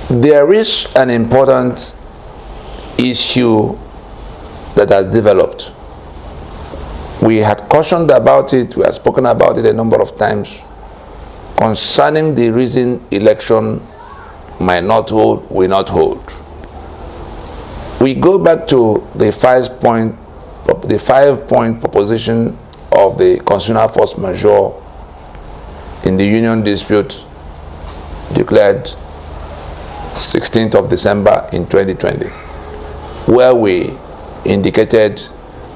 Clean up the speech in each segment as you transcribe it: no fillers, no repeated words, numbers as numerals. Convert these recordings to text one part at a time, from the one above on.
There is an important issue that has developed. We had cautioned about it, we had spoken about it a number of times, concerning the reason election might not hold, will not hold. We go back to the five-point proposition of the constitutional force majeure in the union dispute declared 16th of December in 2020, where we indicated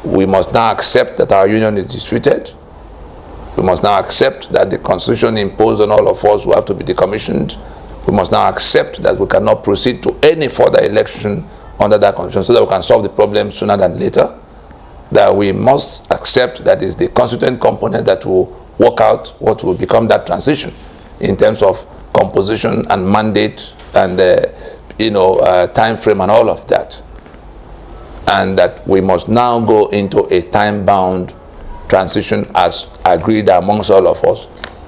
we must now accept that our union is disputed. We must now accept that the constitution imposed on all of us will have to be decommissioned. We must now accept that we cannot proceed to any further election under that constitution so that we can solve the problem sooner than later. That we must accept that is the constituent component that will work out what will become that transition in terms of composition and mandate and time frame and all of that. And that we must now go into a time-bound transition as agreed amongst all of us,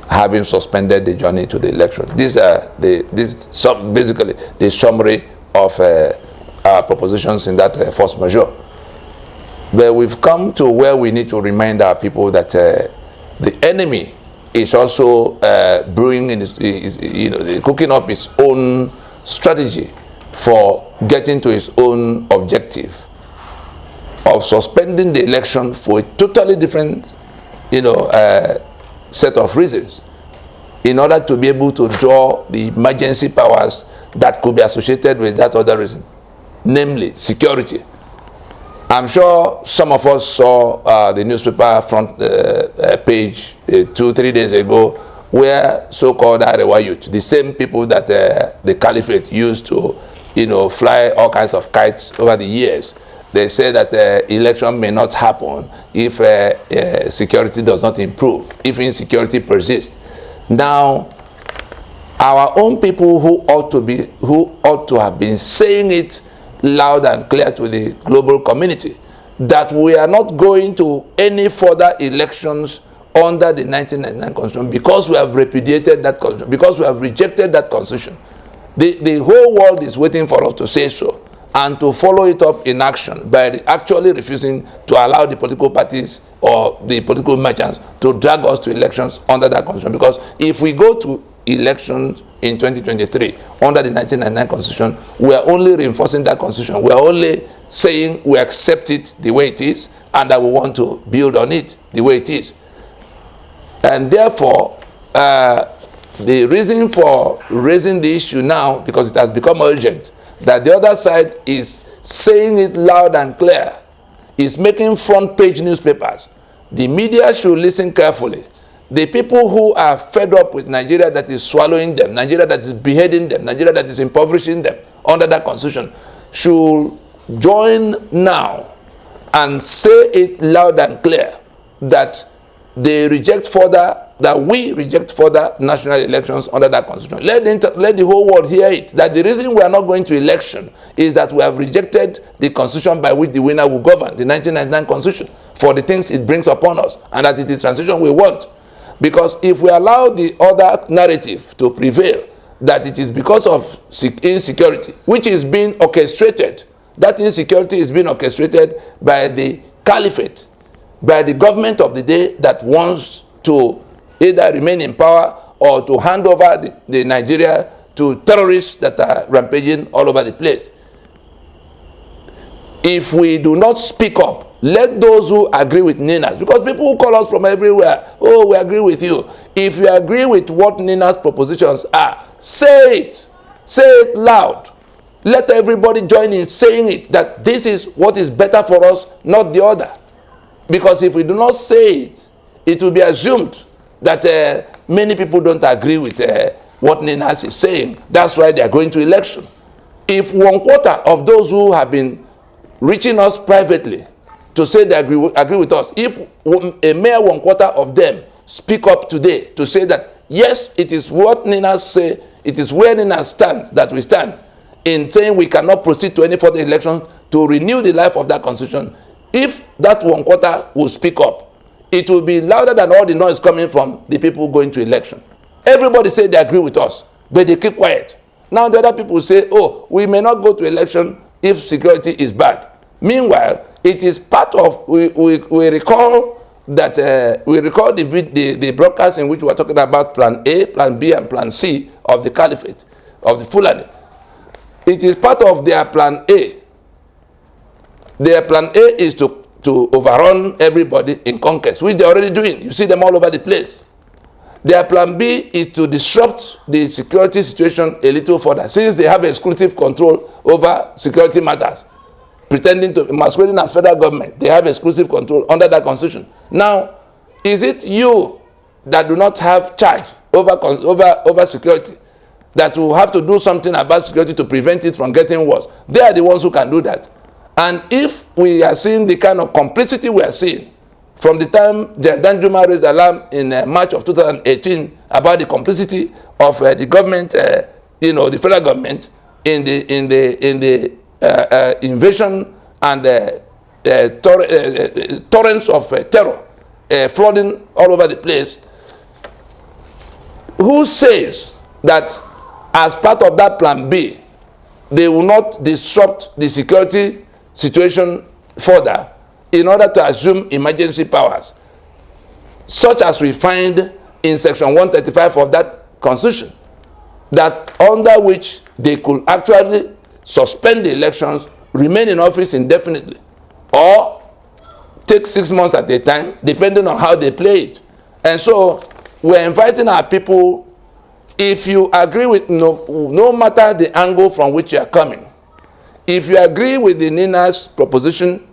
having suspended the journey to the election. These are basically the summary of our propositions in that force majeure. But we've come to where we need to remind our people that the enemy is also brewing, cooking up its own strategy for getting to its own objective of suspending the election for a totally different, set of reasons, in order to be able to draw the emergency powers that could be associated with that other reason, namely security. I'm sure some of us saw the newspaper front page 2-3 days ago, where so-called Arewa youth, the same people that the Caliphate used to, fly all kinds of kites over the years, they say that election may not happen if security does not improve, if insecurity persists. Now, our own people who ought to have been saying it loud and clear to the global community that we are not going to any further elections under the 1999 constitution because we have repudiated that constitution, because we have rejected that constitution. The whole world is waiting for us to say so and to follow it up in action by actually refusing to allow the political parties or the political merchants to drag us to elections under that constitution. Because if we go to elections in 2023 under the 1999 constitution, we are only reinforcing that constitution. We are only saying we accept it the way it is and that we want to build on it the way it is. And therefore, the reason for raising the issue now, because it has become urgent, that the other side is saying it loud and clear, is making front page newspapers. The media should listen carefully. The people who are fed up with Nigeria that is swallowing them, Nigeria that is beheading them, Nigeria that is impoverishing them under that constitution, should join now and say it loud and clear that they reject further, that we reject further national elections under that constitution. Let the whole world hear it, that the reason we are not going to election is that we have rejected the constitution by which the winner will govern, the 1999 constitution, for the things it brings upon us, and that it is transition we want. Because if we allow the other narrative to prevail, that it is because of insecurity, which is being orchestrated, that insecurity is being orchestrated by the Caliphate, by the government of the day that wants to either remain in power or to hand over the Nigeria to terrorists that are rampaging all over the place. If we do not speak up, let those who agree with Nina's, because people who call us from everywhere, oh, we agree with you. If you agree with what Nina's propositions are, say it. Say it loud. Let everybody join in saying it, that this is what is better for us, not the other. Because if we do not say it, it will be assumed that many people don't agree with what Ninas is saying. That's why they are going to election. If 1/4 of those who have been reaching us privately to say they agree with us, if a mere 1/4 of them speak up today to say that, yes, it is what Ninas say, it is where Ninas stands, that we stand, in saying we cannot proceed to any further elections to renew the life of that constitution, if that 1/4 will speak up, it will be louder than all the noise coming from the people going to election. Everybody say they agree with us, but they keep quiet. Now the other people say, oh, we may not go to election if security is bad. Meanwhile, it is part of, we recall that, we recall the broadcast in which we were talking about Plan A, Plan B, and Plan C of the Caliphate, of the Fulani. It is part of their Plan A. Their Plan A is to overrun everybody in conquest, which they're already doing. You see them all over the place. Their Plan B is to disrupt the security situation a little further, since they have exclusive control over security matters, pretending to be masquerading as federal government. They have exclusive control under that constitution. Now, is it you that do not have charge over security, that will have to do something about security to prevent it from getting worse? They are the ones who can do that. And if we are seeing the kind of complicity we are seeing from the time Danjuma raised alarm in March of 2018 about the complicity of the government, the federal government in the invasion and torrents of terror flooding all over the place, who says that as part of that Plan B, they will not disrupt the security situation further in order to assume emergency powers, such as we find in Section 135 of that Constitution, that under which they could actually suspend the elections, remain in office indefinitely, or take 6 months at a time, depending on how they play it. And so we're inviting our people, if you agree with, no matter the angle from which you are coming, if you agree with the Nina's proposition,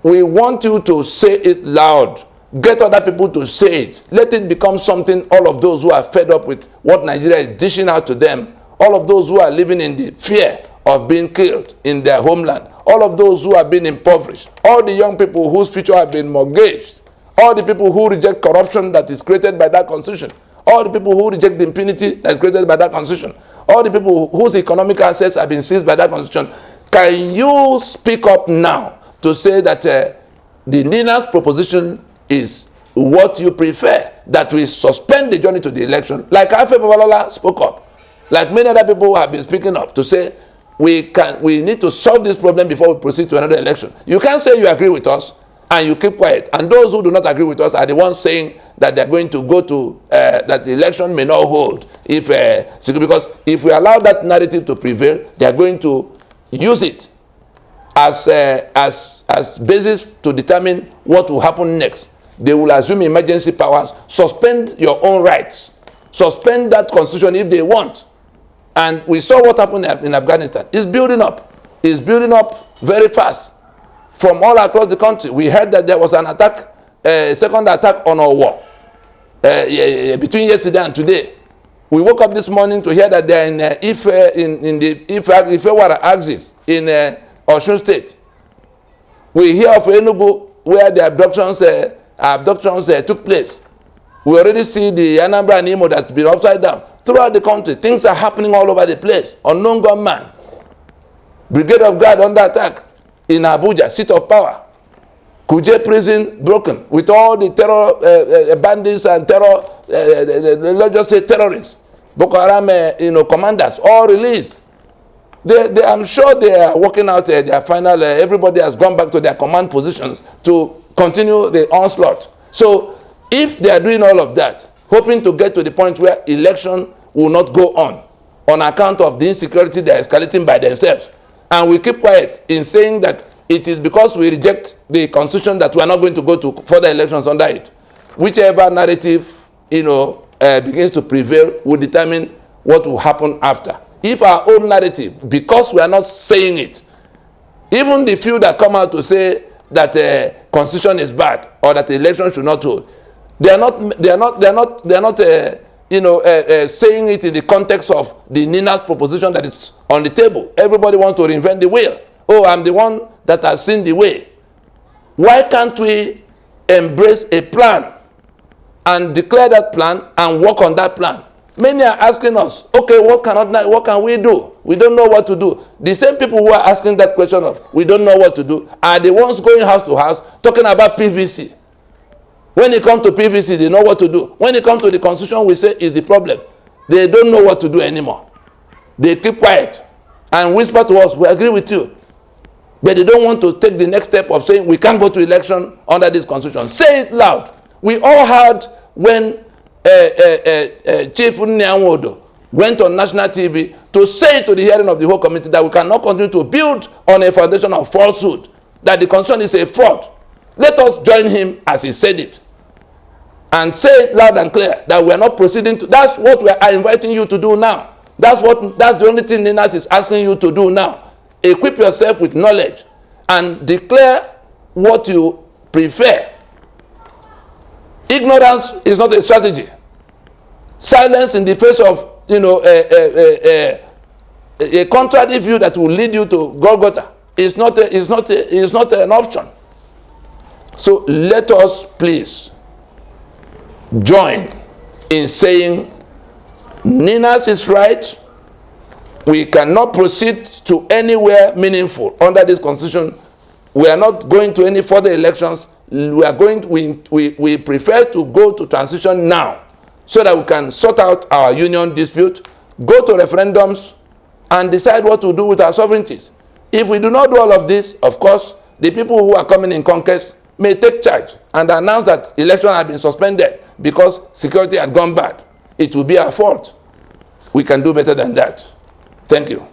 we want you to say it loud. Get other people to say it. Let it become something all of those who are fed up with what Nigeria is dishing out to them, all of those who are living in the fear of being killed in their homeland, all of those who have been impoverished, all the young people whose future have been mortgaged, all the people who reject corruption that is created by that constitution, all the people who reject the impunity that is created by that constitution, all the people whose economic assets have been seized by that constitution. Can you speak up now to say that the Nina's proposition is what you prefer, that we suspend the journey to the election, like Afe Babalola spoke up, like many other people have been speaking up to say we need to solve this problem before we proceed to another election. You can't say you agree with us and you keep quiet, and those who do not agree with us are the ones saying that they're going to go to that the election may not hold if because if we allow that narrative to prevail, they are going to use it as basis to determine what will happen next. They will assume emergency powers, suspend your own rights, suspend that constitution if they want. And we saw what happened in Afghanistan. It's building up. It's building up very fast from all across the country. We heard that there was an attack, a second attack on our war between yesterday and today. We woke up this morning to hear that they're in the Ifewara axis in Osun State. We hear of Enugu where the abductions took place. We already see the Anambra and Imo that's been upside down. Throughout the country, things are happening all over the place. Unknown gunman, Brigade of Guard under attack in Abuja, seat of power. Kuje prison broken with all the terror bandits and terror, let's just say terrorists. Boko Haram, commanders, all released. I'm sure they are working out their final, everybody has gone back to their command positions to continue the onslaught. So if they are doing all of that, hoping to get to the point where election will not go on account of the insecurity they are escalating by themselves, and we keep quiet in saying that it is because we reject the constitution that we are not going to go to further elections under it, whichever narrative begins to prevail will determine what will happen after. If our own narrative, because we are not saying it, even the few that come out to say that constitution is bad or that the election should not hold, they are not saying it in the context of the Nina's proposition that is on the table. Everybody wants to reinvent the wheel. Oh, I'm the one that has seen the way. Why can't we embrace a plan and declare that plan and work on that plan? Many are asking us, okay, what can we do? We don't know what to do. The same people who are asking that question of, we don't know what to do, are the ones going house to house talking about PVC. When it comes to PVC, they know what to do. When it comes to the constitution, we say is the problem. They don't know what to do anymore. they keep quiet and whisper to us, we agree with you. But they don't want to take the next step of saying we can't go to election under this constitution. Say it loud. We all heard when Chief Nyanwodo went on national TV to say to the hearing of the whole committee that we cannot continue to build on a foundation of falsehood, that the constitution is a fraud. Let us join him as he said it. And say it loud and clear that we are not proceeding to. That's what we are inviting you to do now. That's the only thing NINAS is asking you to do now. Equip yourself with knowledge and declare what you prefer. Ignorance is not a strategy. Silence in the face of a contrary view that will lead you to Golgotha is not an option. So let us please join in saying NINAS is right. We cannot proceed to anywhere meaningful under this constitution. We are not going to any further elections. We prefer to go to transition now so that we can sort out our union dispute, go to referendums, and decide what to do with our sovereignties. If we do not do all of this, of course, the people who are coming in conquest may take charge and announce that election had been suspended because security had gone bad. It will be our fault. We can do better than that. Thank you.